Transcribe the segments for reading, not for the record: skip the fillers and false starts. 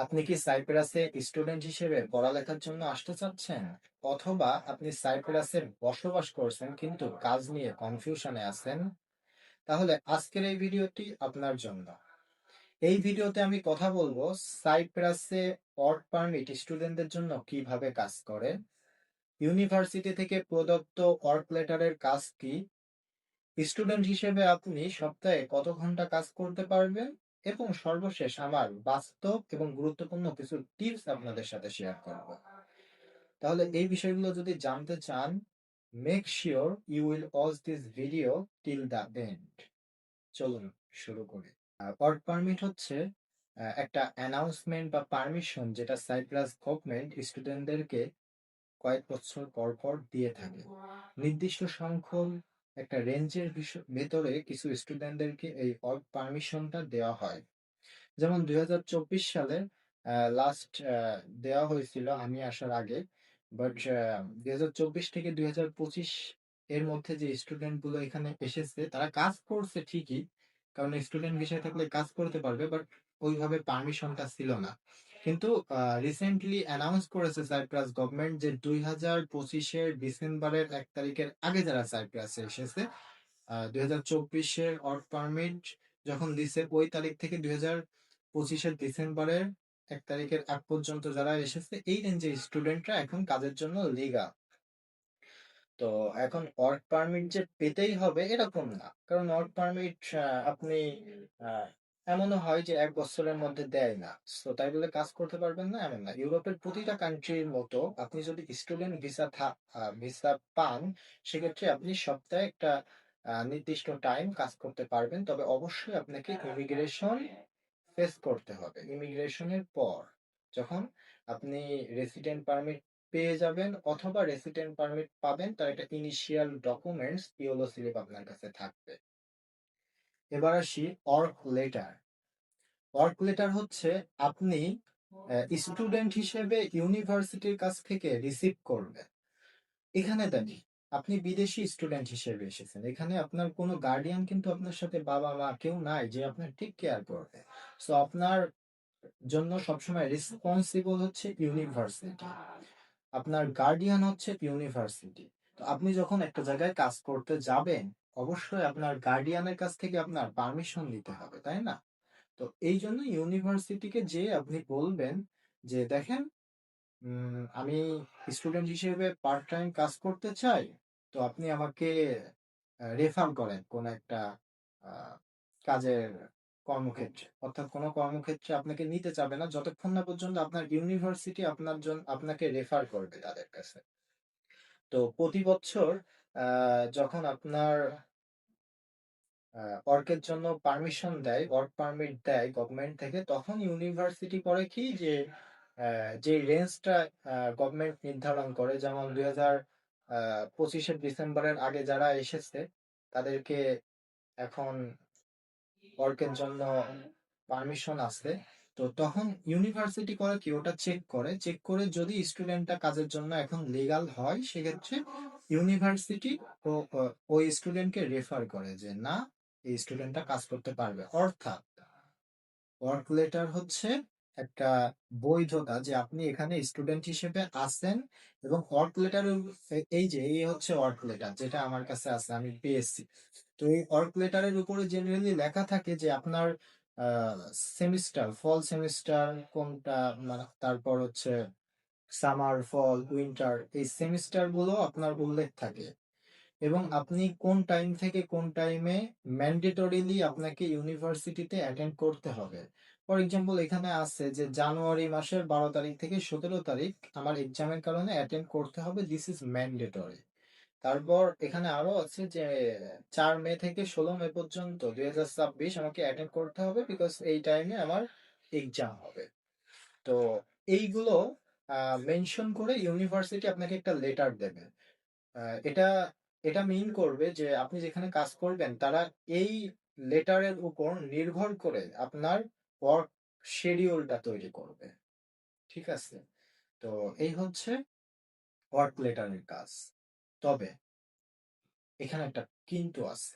আপনি কি সাইপ্রাসে স্টুডেন্ট হিসেবে পড়ালেখার জন্য আসতে চাচ্ছেন? অথবা আপনি সাইপ্রাসে বসবাস করছেন কিন্তু কাজ নিয়ে কনফিউশনে আছেন? তাহলে আজকের এই ভিডিওটি আপনার জন্য। এই ভিডিওতে আমি কথা বলবো সাইপ্রাসে ওয়ার্ক পারমিট স্টুডেন্টদের জন্য কিভাবে কাজ করে, ইউনিভার্সিটি থেকে প্রদত্ত ওয়ার্ক লেটারের কাজ কি, স্টুডেন্ট হিসেবে আপনি সপ্তাহে কত ঘন্টা কাজ করতে পারবেন, এবং সর্বশেষ আমার বাস্তব এবং গুরুত্বপূর্ণ কিছু টিপস আপনাদের সাথে শেয়ার করব। তাহলে এই বিষয়গুলো যদি জানতে চান, make sure you will watch this video till the end. চলুন শুরু করি। ওয়ার্ক পারমিট হচ্ছে একটা অ্যানাউন্সমেন্ট বা পারমিশন যেটা সাইপ্রাস গভর্নমেন্ট স্টুডেন্টদেরকে কয়েক বছর পর পর দিয়ে থাকে। নির্দিষ্ট সংখ্যক একটা রেঞ্জের ভেতরে কিছু স্টুডেন্টদেরকে এই ওয়ার্ক পারমিশনটা দেওয়া হয়। যেমন 2024 সালে লাস্ট দেওয়া হয়েছিল আমি আসার আগে। বাট 2024 থেকে 2025 এর মধ্যে যে স্টুডেন্ট গুলো এখানে এসেছে তারা কাজ করছে ঠিকই, কারণ স্টুডেন্ট বিষয় থাকলে কাজ করতে পারবে, বাট ওইভাবে পারমিশনটা ছিল না। কিন্তু রিসেন্টলি অ্যানাউন্স করেছে সাইপ্রাস গভর্নমেন্ট যে 2025-এর ডিসেম্বরের 1 তারিখের আগে যারা সাইপ্রাসে এসেছে, 2024-এর ওয়ার্ক পারমিট যখন দিছে ওই তারিখ থেকে 2025-এর ডিসেম্বরের 1 তারিখের আগ পর্যন্ত যারা এসেছে এই রেঞ্জের স্টুডেন্টরা এখন কাজের জন্য লিগাল। তো এখন ওয়ার্ক পারমিট যে পেতেই হবে এরকম না, কারণ ওয়ার্ক পারমিট আপনি আহ, এমনও হয় যে 1 বছরের মধ্যে দেয় না। তো তাই বলে কাজ করতে পারবেন না এমন না। ইউরোপের প্রতিটা কান্ট্রির মতো আপনি যদি স্টুডেন্ট ভিসা পান, সেক্ষেত্রে আপনি সপ্তাহে একটা নির্দিষ্ট টাইম কাজ করতে পারবেন, তবে অবশ্যই আপনাকে ইমিগ্রেশন ফেস করতে হবে। ইমিগ্রেশনের পর যখন আপনি রেসিডেন্ট পারমিট পেয়ে যাবেন অথবা রেসিডেন্ট পারমিট পাবেন, তার একটা ইনিশিয়াল ডকুমেন্টস ইওলো স্লিপ আপনার কাছে থাকবে। এবার আসি ওয়ার্ক লেটার। ওয়ার্ক লেটার হচ্ছে আপনি স্টুডেন্ট হিসেবে ইউনিভার্সিটির কাছ থেকে রিসিভ করবেন। এখানে দেখি আপনি বিদেশি স্টুডেন্ট হিসেবে এসেছেন, এখানে আপনার কোনো গার্ডিয়ান কিন্তু আপনার সাথে বাবা মা কেউ নাই যে আপনার টেক কেয়ার করবে। সো আপনার জন্য সবসময় রেসপন্সিবল হচ্ছে ইউনিভার্সিটি, আপনার গার্ডিয়ান হচ্ছে ইউনিভার্সিটি। তো আপনি যখন একটা জায়গায় কাজ করতে যাবেন, অবশ্যই আপনার গার্ডিয়ানের কাছ থেকে আপনার পারমিশন নিতে হবে, তাই না? তো এই জন্য ইউনিভার্সিটিকে যে আপনি বলবেন যে দেখেন, আমি স্টুডেন্ট হিসেবে পার্ট টাইম কাজ করতে চাই, তো আপনি আমাকে রেফার করেন কোন একটা আহ, কাজের কর্মক্ষেত্রে। অর্থাৎ কোনো কর্মক্ষেত্রে আপনাকে নিতে চাবে না যতক্ষণ না পর্যন্ত আপনার ইউনিভার্সিটি আপনার জন্য আপনাকে রেফার করবে তাদের কাছে। তো প্রতি বছর যখন আপনার ওয়ার্কের জন্য পারমিশন দেয়, ওয়ার্ক পারমিট দেয় গভর্নমেন্ট থেকে, তখন ইউনিভার্সিটি করে কি যে যে রেঞ্জটা গভর্নমেন্ট নির্ধারণ করে, যেমন 2025-এর ডিসেম্বরের আগে যারা এসেছে তাদেরকে এখন ওয়ার্কের জন্য পারমিশন আছে। তো তখন ইউনিভার্সিটি করে কি ওটা চেক করে যদি স্টুডেন্টটা কাজের জন্য এখন লিগ্যাল হয়, সেক্ষেত্রে ইউনিভার্সিটি ও ওই স্টুডেন্টকে রেফার করে যে না, এই স্টুডেন্টটা কাজ করতে পারবে। অর্থাৎ ওয়ার্ক লেটার হচ্ছে একটা বৈধতা যে আপনি এখানে স্টুডেন্ট হিসেবে আছেন। এবং ওয়ার্ক লেটার, এই যে এই হচ্ছে ওয়ার্ক লেটার যেটা আমার কাছে আছে, আমি পেয়েছি। তো এই ওয়ার্ক লেটারের উপরে জেনারেলি লেখা থাকে যে আপনার সেমিস্টার, ফল সেমিস্টার কোনটা, মানে তারপর হচ্ছে সামার, ফল, উইন্টার, এই সেমিস্টার গুলো আপনার উল্লেখ থাকে। এবং আপনি কোন টাইম থেকে কোন টাইমে ম্যান্ডেটরিলি আপনাকে ইউনিভার্সিটিতে অ্যাটেন্ড করতে হবে। ফর এক্সাম্পল এখানে আছে যে জানুয়ারি মাসের 12 তারিখ থেকে 17 তারিখ আমার এক্সামের কারণে অ্যাটেন্ড করতে হবে, দিস ইজ ম্যান্ডেটরি। তারপর এখানে আরো আছে যে 4 মে থেকে 16 মে পর্যন্ত 2026 আমাকে অ্যাটেন্ড করতে হবে, বিকজ এই টাইমে আমার এক্সাম হবে। তো এইগুলো মেনশন করে ইউনিভার্সিটি আপনাকে একটা লেটার দেবে। এটা এটা মিন করবে যে আপনি যেখানে কাজ করবেন তারা এই লেটারের উপর নির্ভর করে আপনার ওয়ার্ক শিডিউলটা তৈরি করবে। ঠিক আছে? তো এই হচ্ছে ওয়ার্ক লেটারের কাজ। তবে এখানে একটা কিন্তু আছে।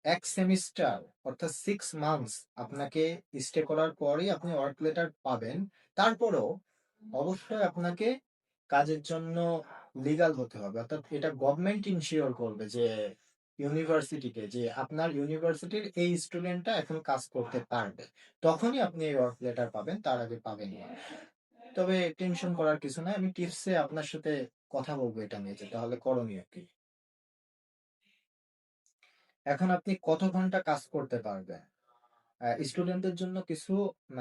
এক সেমিস্টার অর্থাৎ 6 মান্থস আপনাকে স্টে করার পরেই আপনি ওয়ার্ক লেটার পাবেন। তারপরেও অবশ্যই আপনাকে কাজের জন্য লিগাল হতে হবে, অর্থাৎ এটা গভর্নমেন্ট ইনশিওর করবে যে ইউনিভার্সিটিকে, যে আপনার ইউনিভার্সিটির এই স্টুডেন্টটা এখন কাজ করতে পারবে, তখনই আপনি এই ওয়ার্ক লেটার পাবেন, তার আগে পাবেন না। তবে টেনশন করার কিছু নাই, আমি টিপসে আপনার সাথে কথা বলবো এটা নিয়ে যে তাহলে করণীয় কি। এখন আপনি কত ঘন্টা কাজ করতে পারবেন? স্টুডেন্টদের জন্য কিছু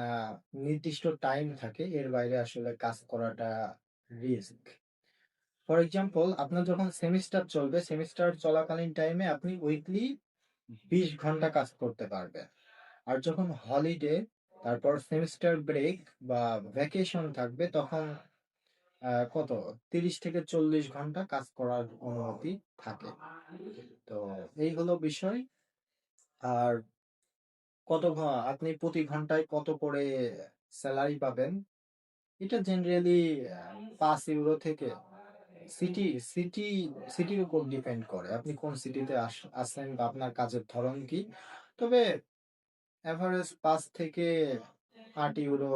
আহ, নির্দিষ্ট টাইম থাকে, এর বাইরে আসলে কাজ করাটা রিস্ক। ফর এক্সাম্পল, আপনার যখন সেমিস্টার চলবে, সেমিস্টার চলাকালীন টাইমে আপনি উইকলি 20 ঘন্টা কাজ করতে পারবেন। আর যখন হলিডে, তারপর সেমিস্টার ব্রেক বা ভ্যাকেশন থাকবে, তখন কত 30 থেকে 40 ঘন্টা কাজ করার অনুমতি থাকে। তো এই হলো বিষয়। আর আপনি প্রতি ঘন্টায় কত করে স্যালারি পাবেন, এটা জেনারেলি 5 ইউরো থেকে, সিটি সিটি সিটির উপর ডিপেন্ড করে আপনি কোন সিটিতে আসেন বা আপনার কাজের ধরন কি। তবে এভারেজ 5 থেকে 8 ইউরো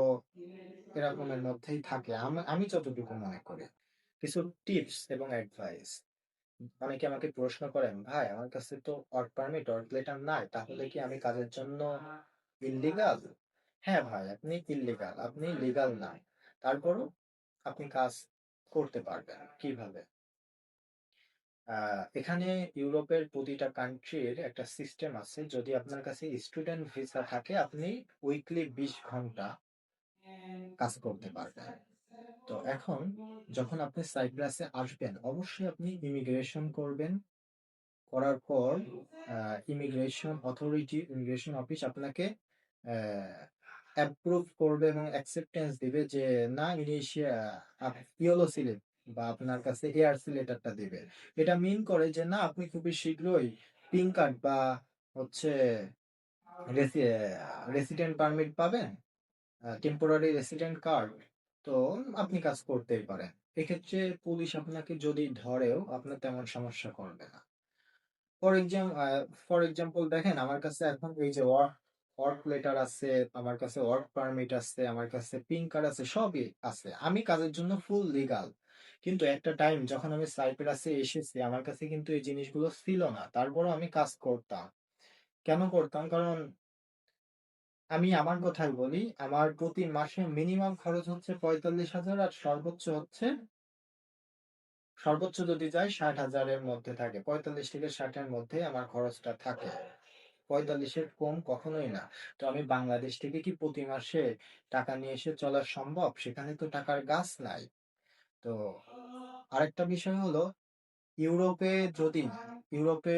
এরকমের মধ্যেই থাকে, আমি যতটুকু মনে করি। কিছু টিপস এবং অ্যাডভাইস। অনেকে আমাকে প্রশ্ন করেন, ভাই আমার কাছে তো ওয়ার্ক পারমিট, ওয়ার্ক লেটার নাই, তাহলে কি আমি কাজের জন্য ইল্লিগাল? হ্যাঁ ভাই, আপনি ইল্লিগাল, আপনি লিগাল না। তারপরও আপনি কাজ করতে পারবেন কিভাবে? এখানে ইউরোপের প্রতিটা কান্ট্রির একটা সিস্টেম আছে। যদি আপনার কাছে স্টুডেন্ট ভিসা থাকে, আপনি উইকলি 20 ঘন্টা কাজ করতে পারবেন। তো এখন যখন আপনি সাইপ্রাসে আসবেন, অবশ্যই আপনি ইমিগ্রেশন করবেন। করার পর ইমিগ্রেশন অফিস আপনাকে অ্যাপ্রুভ করবে এবং অ্যাকসেপ্টেন্স দিবে যে না, ইনিশিয়া ইয়েলো স্লিপ বা আপনার কাছে এআরসি লেটারটা দিবে। এটা মিন করে যে না, আপনি খুবই শীঘ্রই পিঙ্ক কার্ড বা হচ্ছে রেসিডেন্ট পারমিট পাবেন, টেম্পোরারি রেসিডেন্ট কার্ড। তো আপনি কাজ করতেই পারেন। এক্ষেত্রে পুলিশ আপনাকে যদি ধরেও আপনার তেমন সমস্যা করবে না। ফর এক্সাম্পল দেখেন, আমার কাছে এখন এই যে ওয়ার্ক লেটার আছে, আমার কাছে ওয়ার্ক পারমিট আছে, আমার কাছে পিঙ্ক কার্ড আছে, সবই আছে, আমি কাজের জন্য ফুল লিগাল। কিন্তু একটা টাইম যখন আমি সাইপ্রাসে এসেছি, আমার কাছে কিন্তু এই জিনিসগুলো ছিল না, তারপরও আমি কাজ করতাম। কেন করতাম? কারণ আমি আমার কথাই বলি, আমার প্রতি মাসে মিনিমাম খরচ হচ্ছে 45,000, আর সর্বোচ্চ যদি যায় 60,000-এর মধ্যে থাকে, 45 থেকে 60-এর মধ্যে আমার খরচটা থাকে। 45-এর কম কখনোই না। তো আমি বাংলাদেশ থেকে কি প্রতি মাসে টাকা নিয়ে এসে চলা সম্ভব? সেখানে তো টাকার গাছ নাই। তো আরেকটা বিষয় হলো, ইউরোপে যদি ইউরোপে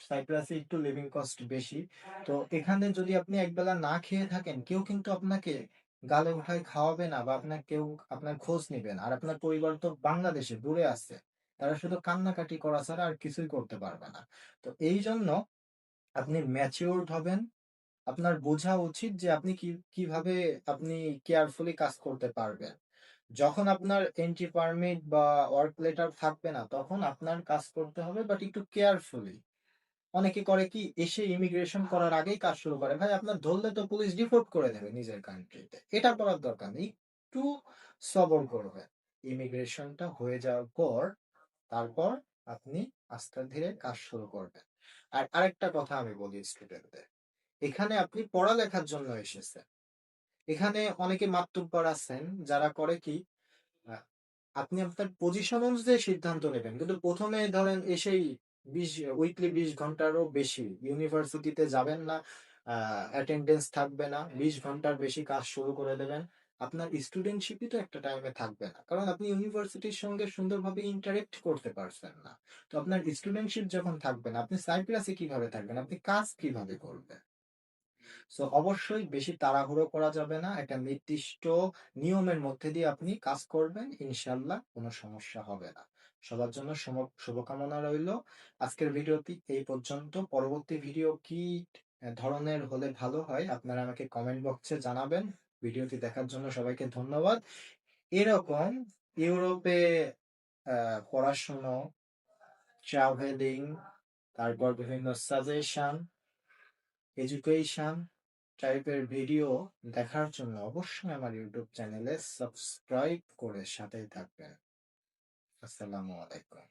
সাইপ্রাসে একটু লিভিং কস্ট বেশি। তো এখানে যদি আপনি একবেলা না খেয়ে থাকেন, কেউ কিন্তু আপনাকে গালে উঠায় খাওয়াবে না, বা আপনার খোঁজ নেবেন। আর আপনার পরিবার তো বাংলাদেশে দূরে আছে, তারা শুধু কান্নাকাটি করা ছাড়া আর কিছুই করতে পারবে না। তো এই জন্য আপনি ম্যাচিউরড হবেন। আপনার বোঝা উচিত যে আপনি কিভাবে আপনি কেয়ারফুলি কাজ করতে পারবেন। যখন আপনার এন্ট্রি পারমিট বা ওয়ার্ক লেটার থাকবে না, তখন আপনার কাজ করতে হবে, বাট একটু কেয়ারফুলি। অনেকে করে কি, এসে ইমিগ্রেশন করার আগেই কাজ শুরু করে। ভাই, আপনার ধরলে তো পুলিশ ডিপোর্ট করে দেবে নিজের কান্ট্রিতে, এটা করার দরকার নেই। একটু সবর করবেন। ইমিগ্রেশনটা হয়ে যাওয়ার পর তারপর আপনি আস্তে ধীরে কাজ শুরু করবেন। আর আরেকটা কথা আমি বলি স্টুডেন্টদের, এখানে আপনি পড়ালেখার জন্য এসেছেন। এখানে অনেকে মাতব্বর আছেন যারা করে কি, আহ, আপনি আপনার পজিশন অনুযায়ী সিদ্ধান্ত নেবেন, কিন্তু প্রথমে ধরেন এসেই উইকলি 20 ঘন্টারও বেশি ইউনিভার্সিটিতে যাবেন না, অ্যাটেন্ডেন্স থাকবে না, 20 ঘন্টার বেশি কাজ শুরু করে দেবেন। আপনার স্টুডেন্টশিপই তো একটা টাইমে থাকবে না, কারণ আপনি ইউনিভার্সিটির সঙ্গে সুন্দরভাবে ইন্টারেক্ট করতে পারছেন না। তো আপনার স্টুডেন্টশিপ যখন থাকবে না, আপনি সাইপ্রাসে কিভাবে থাকবেন, আপনি কাজ কিভাবে করবেন? সো অবশ্যই বেশি তাড়াহুড়ো করা যাবে না, একটা নির্দিষ্ট নিয়মের মধ্যে দিয়ে আপনি কাজ করবেন, ইনশাল্লাহ কোনো সমস্যা হবে না। সবার জন্য শুভকামনা রইল। আজকের ভিডিওটি এই পর্যন্ত। পরবর্তী ভিডিও কি ধরনের হলে ভালো হয়, আপনারা আমাকে কমেন্ট বক্সে জানাবেন। ভিডিওটি দেখার জন্য সবাইকে ধন্যবাদ। এরকম ইউরোপে পড়াশুনো, ট্রাভেলিং তারপর বিভিন্ন সাজেশন, এডুকেশন টাইপের ভিডিও দেখার জন্য অবশ্যই আমার ইউটিউব চ্যানেলে সাবস্ক্রাইব করে সাথেই থাকবেন। আসসালামু আলাইকুম।